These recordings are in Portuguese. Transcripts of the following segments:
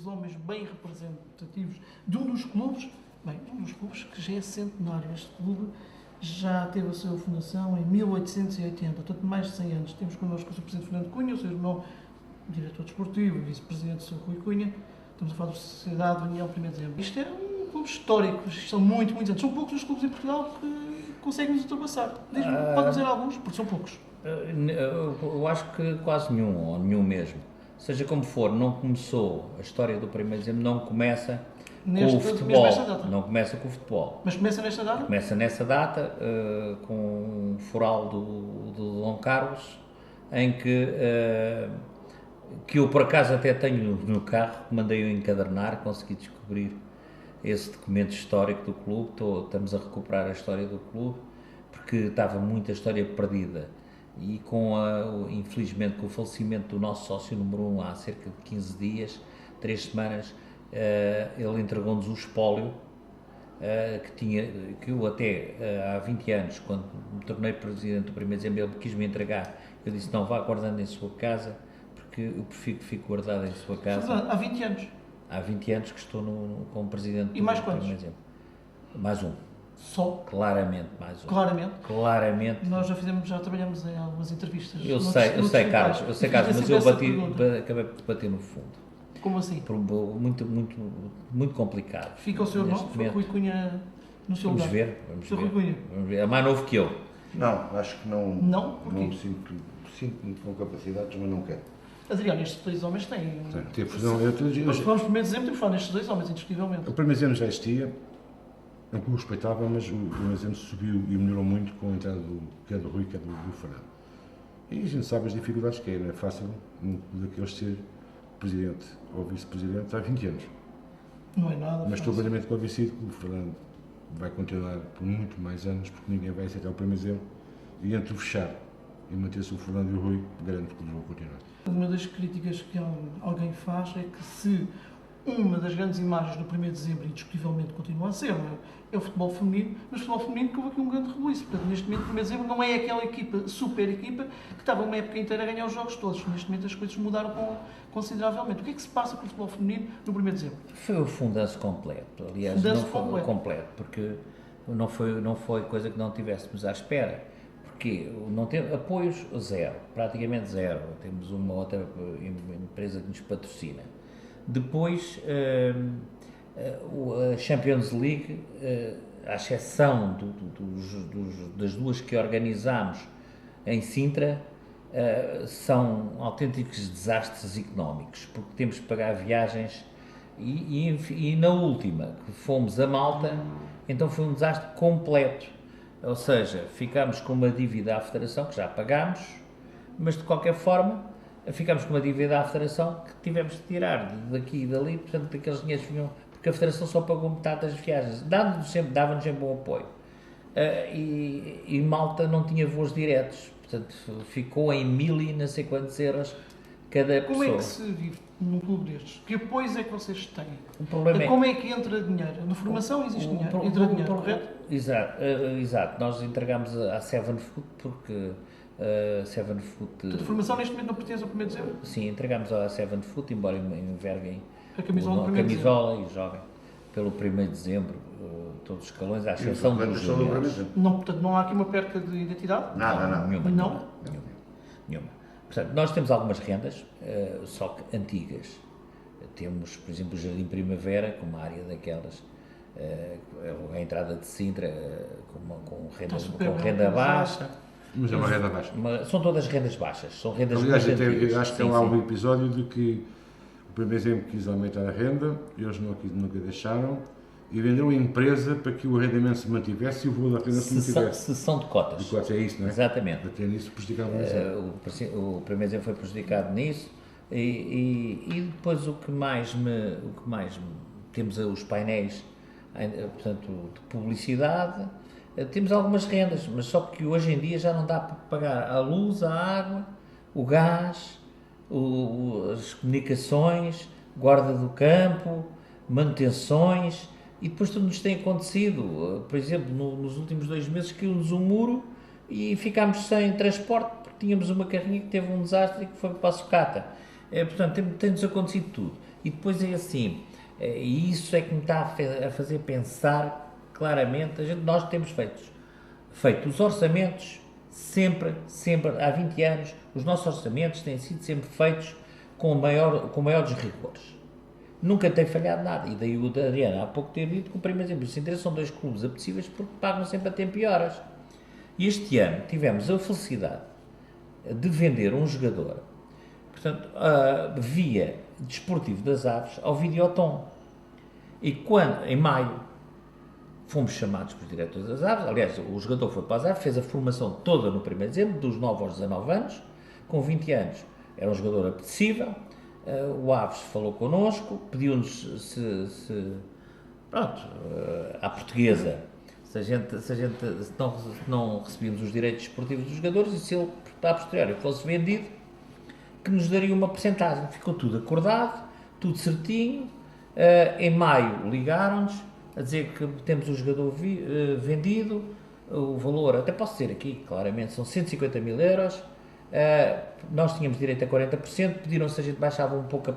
desses homens bem representativos de um dos clubes, que já é centenário. Este clube já teve a sua fundação em 1880, portanto mais de 100 anos. Temos connosco o Sr. Presidente Fernando Cunha, o seu irmão, diretor desportivo e vice-presidente, o Sr. Rui Cunha. Estamos a falar da Sociedade União 1 de Dezembro. Isto é um clube histórico, são muitos anos. São poucos os clubes em Portugal que conseguem nos ultrapassar. Pode dizer alguns, porque são poucos. Eu acho que quase nenhum, ou nenhum mesmo. Seja como for, não começou a história do 1 de Dezembro, não começa com o futebol. Não começa com o futebol. Mas começa nesta data? Começa nessa data, com um foral do Dom Carlos, em que eu por acaso até tenho no carro, mandei-o encadernar, consegui descobrir esse documento histórico do clube. Estamos a recuperar a história do clube, porque estava muita história perdida. E infelizmente com o falecimento do nosso sócio número 1 há cerca de 15 dias, 3 semanas, ele entregou-nos o espólio que eu até há 20 anos, quando me tornei presidente do 1 de Dezembro, ele quis-me entregar. Eu disse, não, vá guardando em sua casa, porque eu prefiro que fique guardado em sua casa. Há 20 anos? Há 20 anos que estou como presidente do 1 de Dezembro. Mais um. Só? Claramente, mais um. Claramente? Nós já trabalhamos em algumas entrevistas. Eu sei, Carlos, mas eu acabei por bater no fundo. Como assim? Muito complicado. Fica o seu irmão, Rui Cunha, no seu lugar? Vamos ver. É mais novo que eu. Não, acho que não. Não? Porquê? Não sinto-me com capacidades, mas não quero. Adriano, estes dois homens têm... Nós falamos primeiro de dezembro, temos que falar nestes dois homens, indiscutivelmente. O 1 de Dezembro já existia, é um clube respeitável, mas o 1 de Dezembro subiu e melhorou muito com a entrada quer do Rui, quer do Fernando. E a gente sabe as dificuldades que é, não é fácil um clube daqueles ser presidente ou vice-presidente há 20 anos. Não é nada. Mas estou plenamente convencido que o Fernando vai continuar por muito mais anos, porque ninguém vai aceitar o 1 de Dezembro, e entre o fechar e manter-se o Fernando e o Rui, garanto que eles vão continuar. Uma das críticas que alguém faz é que se uma das grandes imagens do 1 de Dezembro, indiscutivelmente, continua a ser, é o futebol feminino, mas o futebol feminino que houve aqui um grande rebuliço. Portanto, neste momento, o 1 de Dezembro não é aquela super equipa, que estava uma época inteira a ganhar os jogos todos. Neste momento as coisas mudaram consideravelmente. O que é que se passa com o futebol feminino no 1 de Dezembro? Foi o fundanço completo. Aliás, não foi completo, porque não foi coisa que não tivéssemos à espera. Porque não tem apoios zero, praticamente zero. Temos uma outra empresa que nos patrocina. Depois, a Champions League, à exceção das duas que organizámos em Sintra, são autênticos desastres económicos, porque temos que pagar viagens e na última, que fomos a Malta, então foi um desastre completo. Ou seja, ficámos com uma dívida à Federação, que já pagámos, mas de qualquer forma, ficámos com uma dívida à Federação que tivemos de tirar daqui e dali, portanto, daqueles dinheiros vinham, porque a Federação só pagou metade das viagens, dava-nos sempre um apoio. E Malta não tinha voos diretos, portanto, ficou em 1000 e não sei quantos euros cada pessoa. Como é que se vive num clube destes? Que apoios é que vocês têm? O problema como é que entra dinheiro? Na formação existe dinheiro, entra dinheiro, correto? Exato. Nós entregamos à Seven Foot porque Seven Foot... A formação neste momento não pertence ao 1 de Dezembro? Sim, entregamos à Seven Foot, embora enverguem a camisola e joguem pelo 1 de Dezembro, todos os escalões, à exceção dos juniores. Portanto, não há aqui uma perca de identidade? Nada. Nenhuma. Portanto, nós temos algumas rendas, só que antigas. Temos, por exemplo, o Jardim Primavera, com uma área daquelas, a entrada de Sintra, com renda baixa. Mas é uma renda baixa. São todas rendas baixas. São rendas Aliás, muito antigas. Acho que há um episódio de que o 1 de Dezembro quis aumentar a renda, eles nunca deixaram, e venderam a empresa para que o arrendamento se mantivesse e o voo da renda se mantivesse. Cessão de cotas. De cotas, é isso, não é? Exatamente. Até nisso prejudicava o 1 de Dezembro foi prejudicado nisso, e depois o que mais temos os painéis, portanto, de publicidade, temos algumas rendas, mas só que hoje em dia já não dá para pagar a luz, a água, o gás, as comunicações, guarda do campo, manutenções, e depois tudo nos tem acontecido. Por exemplo, nos últimos 2 meses caiu-nos um muro e ficámos sem transporte porque tínhamos uma carrinha que teve um desastre e que foi para a sucata. Portanto, tem-nos acontecido tudo. E depois é assim, e isso é que me está a fazer pensar claramente, nós temos feito os orçamentos sempre, há 20 anos, os nossos orçamentos têm sido sempre feitos com maiores rigores. Nunca tem falhado nada, e daí o Adriano há pouco ter dito que o primeiro exemplo, os interesses são 2 clubes apetecíveis porque pagam sempre a tempo e horas. E este ano tivemos a felicidade de vender um jogador, portanto, via Desportivo das Aves ao Videoton. E quando, em maio, fomos chamados pelos diretores das Aves, aliás, o jogador foi para as Aves, fez a formação toda no 1º de dezembro, dos 9 aos 19 anos, com 20 anos. Era um jogador apetecível, o Aves falou connosco, pediu-nos à portuguesa, se não recebíamos os direitos esportivos dos jogadores, e se ele, a posteriori, fosse vendido, que nos daria uma porcentagem. Ficou tudo acordado, tudo certinho. Em maio ligaram-nos a dizer que temos o jogador vendido, o valor, até posso dizer aqui, claramente, são 150 mil euros, nós tínhamos direito a 40%, pediram se a gente baixava um pouco,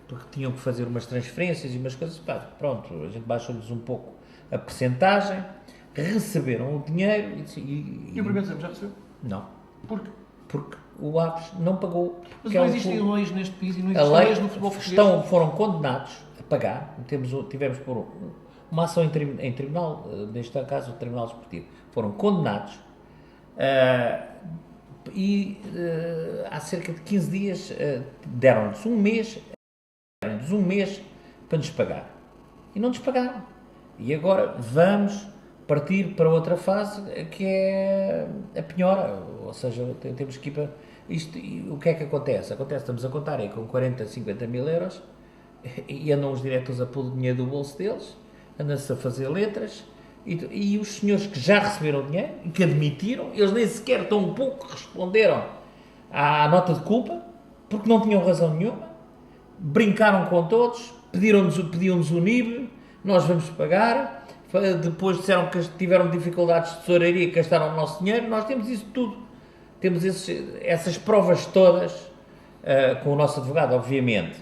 porque tinham que fazer umas transferências e umas coisas, pronto, a gente baixou-lhes um pouco a percentagem, receberam o dinheiro E o primeiro exemplo já recebeu? Não. Porquê? Porque o Aves não pagou. Mas não existem leis neste país e não existem leis no futebol português. Foram condenados a pagar. Tivemos por uma ação em tribunal, neste caso o Tribunal Desportivo. Foram condenados e há cerca de 15 dias deram-nos um mês para nos pagar. E não nos pagaram. E agora vamos partir para outra fase, que é a penhora, ou seja, temos que ir para isto. E o que é que acontece? Estamos a contar aí com 40, 50 mil euros e andam os diretores a pôr o dinheiro do bolso deles, andam-se a fazer letras e os senhores que já receberam o dinheiro e que admitiram, eles nem sequer tão pouco responderam à nota de culpa, porque não tinham razão nenhuma, brincaram com todos, pediam-nos o NIB, nós vamos pagar. Depois disseram que tiveram dificuldades de tesouraria e gastaram o nosso dinheiro. Nós temos isso tudo, temos essas provas todas com o nosso advogado, obviamente.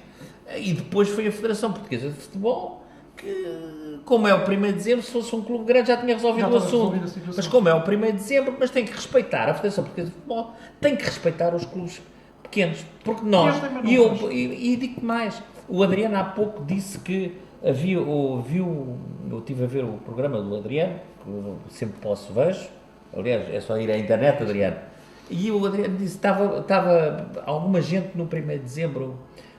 E depois foi a Federação Portuguesa de Futebol que, como é o 1º de dezembro, se fosse um clube grande já tinha resolvido o assunto. Mas como é o 1º de dezembro, mas tem que respeitar, a Federação Portuguesa de Futebol tem que respeitar os clubes pequenos, porque nós, e digo-te mais, o Adriano há pouco disse que eu estive a ver o programa do Adriano, que sempre posso vejo, aliás, é só ir à internet, Adriano, e o Adriano disse que estava alguma gente no 1º de dezembro,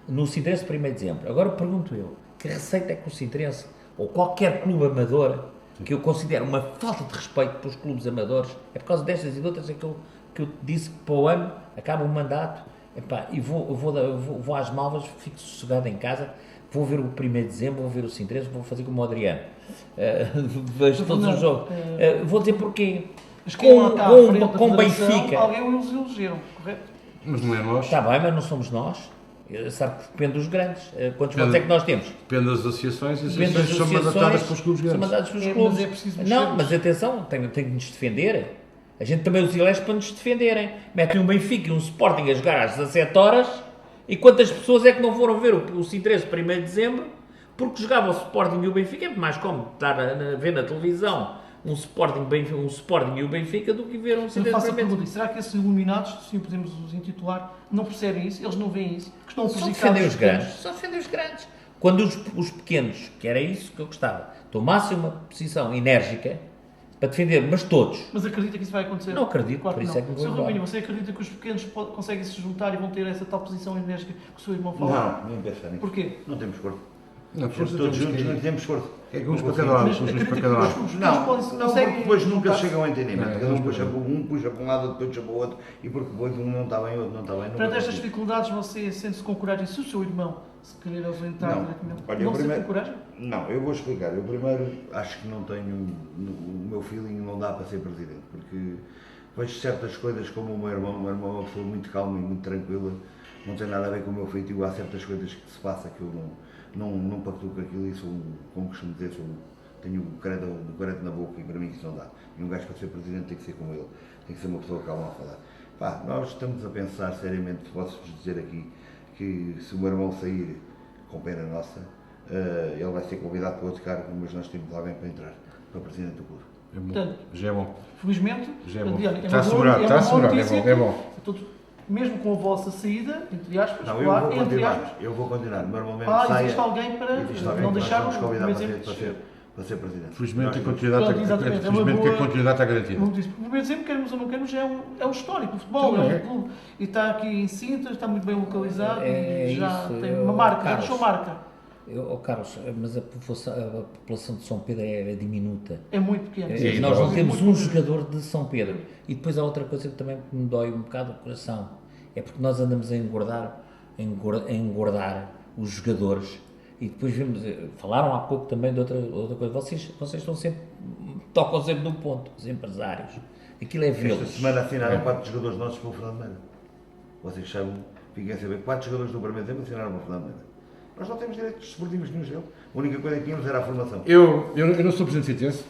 no Sintrense 1º de dezembro. Agora pergunto eu, que receita é que o Sintrense, ou qualquer clube amador, que eu considero uma falta de respeito pelos clubes amadores, é por causa destas e de outras, que eu disse que para o ano acaba o mandato, e vou às malvas, fico sossegado em casa, vou ver o 1º de dezembro, vou ver o Sintrense, vou fazer como o Adriano. Vejo todos os jogos. Vou dizer porquê. Com Benfica. Alguém os elegeram, correto? Mas não é nós. Está bem, mas não somos nós. Sabe que depende dos grandes. Quantos votos é que nós temos? Depende das associações, e as associações são mandatadas pelos clubes grandes. São mandadas pelos clubes. Mas é preciso não, mas atenção, tem que nos defender. A gente também os elege para nos defenderem. Metem um Benfica e um Sporting a jogar às 17 horas. E quantas pessoas é que não foram ver o Sintrense 1º de dezembro porque jogava o Sporting e o Benfica? É mais cómodo estar a ver na televisão um Sporting e o Benfica do que ver um Sintrense 1º de dezembro. Será que esses iluminados, se podemos os intitular, não percebem isso? Eles não veem isso? Que estão só defendem os grandes. Só defendem os grandes. Quando os pequenos, que era isso que eu gostava, tomassem uma posição enérgica para defender, mas todos. Mas acredita que isso vai acontecer? Não acredito, claro por isso não. é que me vou Sr. embora. Rubinho, você acredita que os pequenos conseguem se juntar e vão ter essa tal posição enérgica que o seu irmão fala? Não, nem pensar nisso. Porquê? Não temos esforço. Não, Todos juntos não temos esforço. É que uns para cada lado, uns para cada lado. Não, porque depois nunca chegam a entendimento. Cada um puxa para um lado, depois puxa para o outro, e porque depois um não está bem, o outro não está bem. Perante estas dificuldades, você sente-se com coragem, se o seu irmão se querer ausentar diretamente, não se sente com coragem? Não, eu vou explicar. Eu primeiro acho que não tenho, o meu feeling não dá para ser presidente, porque vejo certas coisas como o meu irmão é uma pessoa muito calma e muito tranquila, não tem nada a ver com o meu feitio, há certas coisas que se passa que eu não pactuo com aquilo e sou, como costumo dizer, tenho o crédito na boca e para mim isso não dá. E um gajo para ser presidente tem que ser como ele, tem que ser uma pessoa calma a falar. Pá, nós estamos a pensar seriamente, posso-vos dizer aqui, que se o meu irmão sair, com pena nossa, ele vai ser convidado para outro cargo, mas nós temos alguém para entrar, para presidente do clube. É bom. Portanto, Já é bom. felizmente, Já é bom. portanto, Está assegurado, está assegurado, é bom. Portanto, mesmo com a vossa saída, entre aspas, Não, claro, eu vou entre aspas, continuar, eu vou continuar. Normalmente saia, existe alguém para existe alguém não que deixar nós vamos convidar o para exemplo para ser presidente. Felizmente a Nós- continuidade, Pronto, exatamente, é uma felizmente que a boa- continuidade está garantida. Como disse, o exemplo, queremos ou não queremos, é um histórico. O futebol Sim, é é. um clube e está aqui em Sintra, está muito bem localizado É e já isso, tem uma marca, já Carlos. deixou marca. Carlos, mas a população de São Pedro é diminuta. É muito pequeno. Sim, Nós não sim. temos um jogador de São Pedro. E depois há outra coisa que também me dói um bocado o coração. É porque nós andamos a engordar os jogadores. E depois vemos, falaram há pouco também de outra coisa. Vocês estão sempre, tocam sempre num ponto, os empresários. Aquilo é Esta vê-los. semana assinaram 4 jogadores nossos para o Fernando Meira. Vocês sabem, fiquem a saber, 4 jogadores do primeiro tempo assinaram para o Fernando Meira. Nós não temos direitos esportivos nenhum dele. A única coisa que tínhamos era a formação. Eu não sou presidente citense,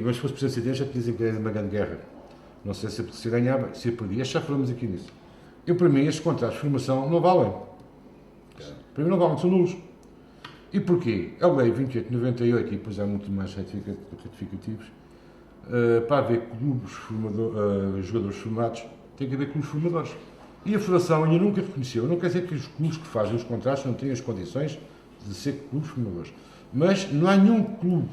mas se fosse presidente citense já te dizem que é uma grande guerra. Não sei se ganhava, se perdia, já falamos aqui nisso. Para mim, estes contratos de formação não valem. Para mim não valem, são nulos. E porquê? A lei 2898, e depois há muito mais retificativos, para haver clubes jogadores formados, tem que haver clubes formadores. E a Federação ainda nunca reconheceu. Não quer dizer que os clubes que fazem os contratos não tenham as condições de ser clubes formadores. Mas não há nenhum clube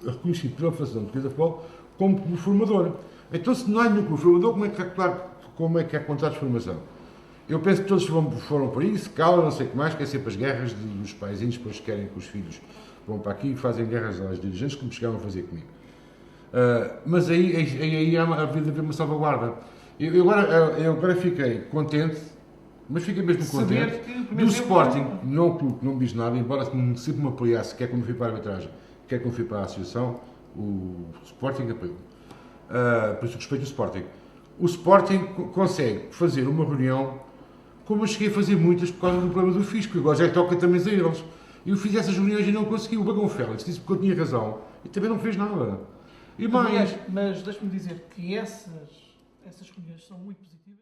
reconhecido pela Federação Portuguesa de Futebol como clube formador. Então, se não há nenhum clube formador, como é que há contratos de formação? Eu penso que todos foram por aí, se cala, não sei o que mais, que é sempre as guerras dos paizinhos, depois querem que os filhos vão para aqui e fazem guerras aos dirigentes, como chegaram a fazer comigo. Mas aí há de haver uma salvaguarda. Eu agora fiquei contente, mas fiquei mesmo Saber contente, que o do primeiro Sporting, tempo- não o clube que não me diz nada, embora sempre me apoiasse, quer quando fui para a arbitragem, quer quando fui para a associação, o Sporting apoiou. Por isso respeito o Sporting. O Sporting consegue fazer uma reunião, como eu cheguei a fazer muitas por causa do problema do fisco, agora já toca também a eles. Eu fiz essas reuniões e não consegui. O Bagão Félix disse porque eu tinha razão e também não fez nada. E mais. Mas deixe-me dizer que essas reuniões são muito positivas.